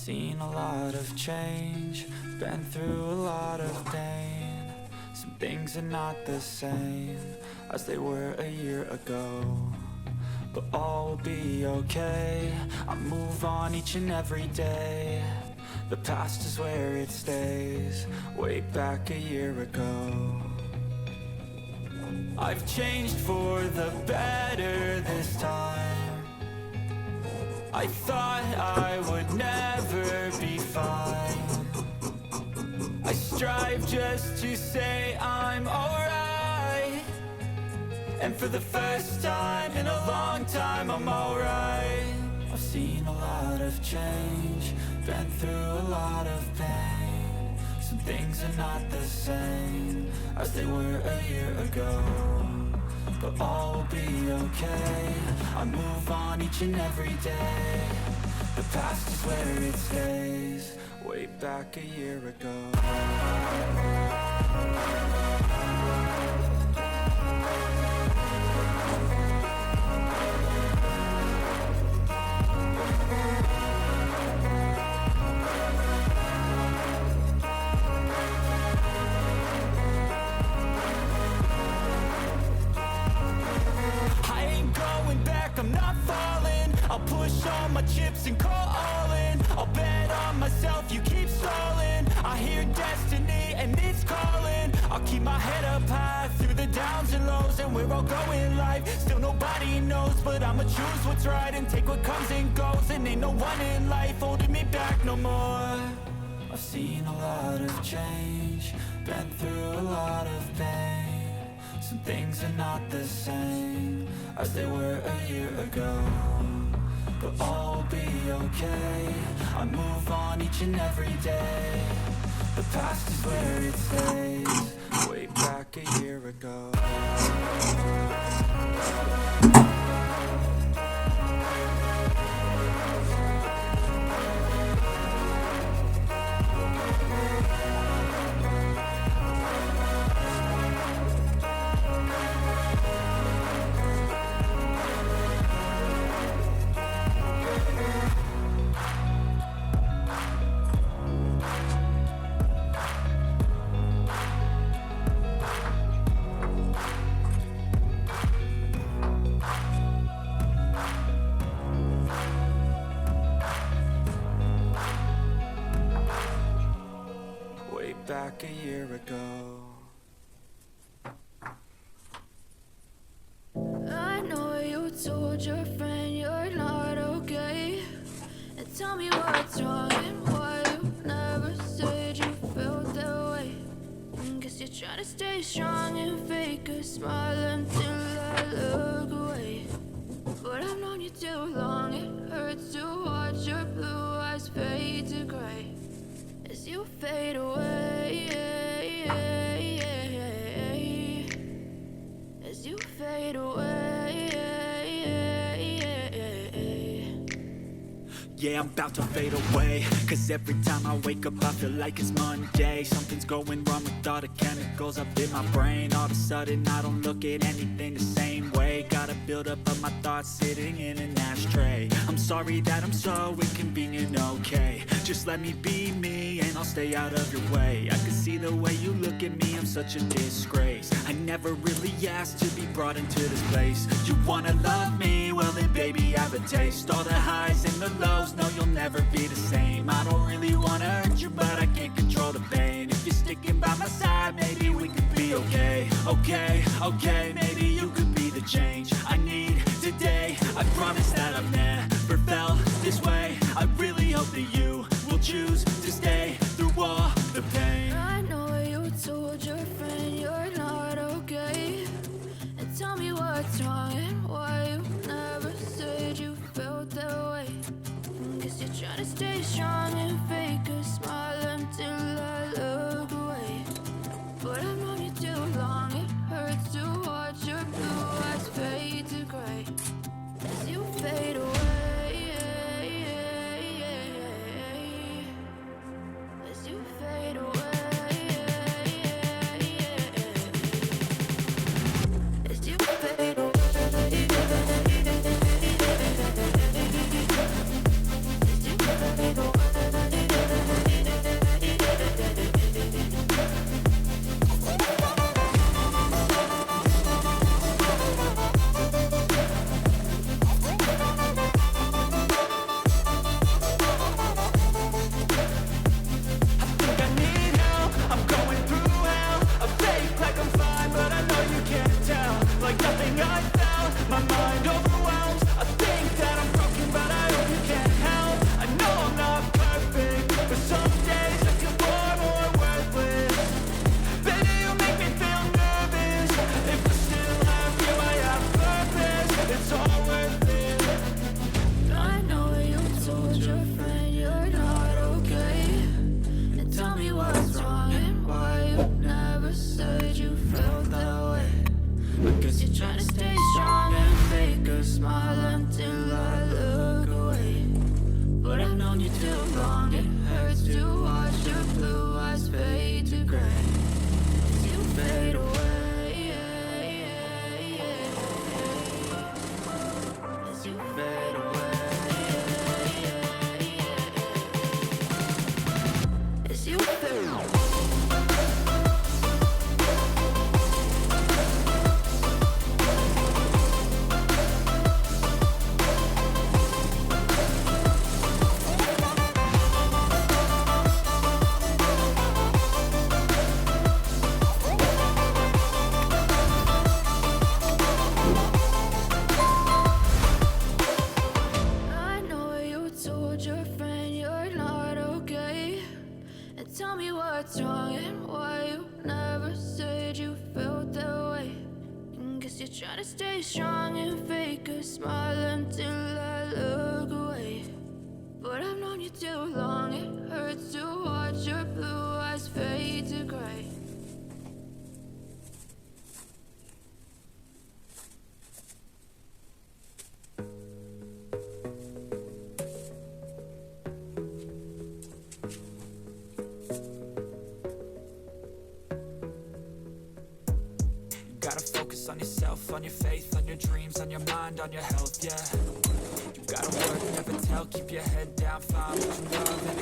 seen a lot of change, been through a lot of pain. Some things are not the same as they were a year ago, but all will be okay. I move on each and every day. The past is where it stays, way back a year ago. I've changed for the better this time. I thought I would never be fine. I strive just to say I'm alright, and for the first time in a long time I'm alright. I've seen a lot of change, been through a lot of pain. Some things are not the same as they were a year ago, but all will be okay. I move on each and every day. The past is where it stays, way back a year ago. I'm not falling, I'll push all my chips and call all in. I'll bet on myself, you keep stalling. I hear destiny and it's calling. I'll keep my head up high through the downs and lows, and we're all going in life, still nobody knows. But I'ma choose what's right and take what comes and goes, and ain't no one in life holding me back no more. I've seen a lot of change, been through a lot of pain. Some things are not the same as they were a year ago, but all will be okay. I move on each and every day. The past is where it stays, way back a year ago. Back a year ago. I know you told your friend you're not okay, and tell me what's wrong and why you never said you felt that way. Guess you're trying to stay strong and fake a smile until I look away. But I've known you too long, it hurts to watch your blue eyes fade to gray as you fade away. As you fade away. Yeah, I'm about to fade away, cause every time I wake up I feel like it's Monday. Something's going wrong with all the chemicals up in my brain. All of a sudden I don't look at anything the same way. Gotta build up of my thoughts sitting in an ashtray. I'm sorry that I'm so inconvenient, okay. Just let me be me and I'll stay out of your way. I can see the way you look at me, I'm such a disgrace. I never really asked to be brought into this place. You wanna love me? Well then baby have a taste. All the highs and the lows, no you'll never be the same. I don't really wanna hurt you, but I can't control the pain. If you're sticking by my side, maybe we could be okay. Okay, maybe you could be the change I need today. I promise that I've never felt this way. I really hope that you will choose to stay through all the pain. I know you told your friend you're not okay, and tell me what's wrong and why you never said you felt that way. Guess you're trying to stay strong and fake a smile until I look away. But I've known you too long, it hurts to watch your blue eyes fade to gray as you fade away. As you fade away. As you fade away. As you fade away. your friend you're not okay, and tell me what's wrong and why you never said you felt that way. I guess you're trying to stay strong and fake a smile until I look away. But I've known you too long, it hurts to watch your blue eyes fade to gray as you fade away, as you fade away, as you fade away. Tell me what's wrong and why you never said you felt that way. Guess you're trying to stay strong and fake a smile until I look away. But I've known you too long, it hurts to watch your blue eyes fade to gray. Gotta focus on yourself, on your faith, on your dreams, on your mind, on your health, yeah. You gotta work, never tell, keep your head down, find what you love and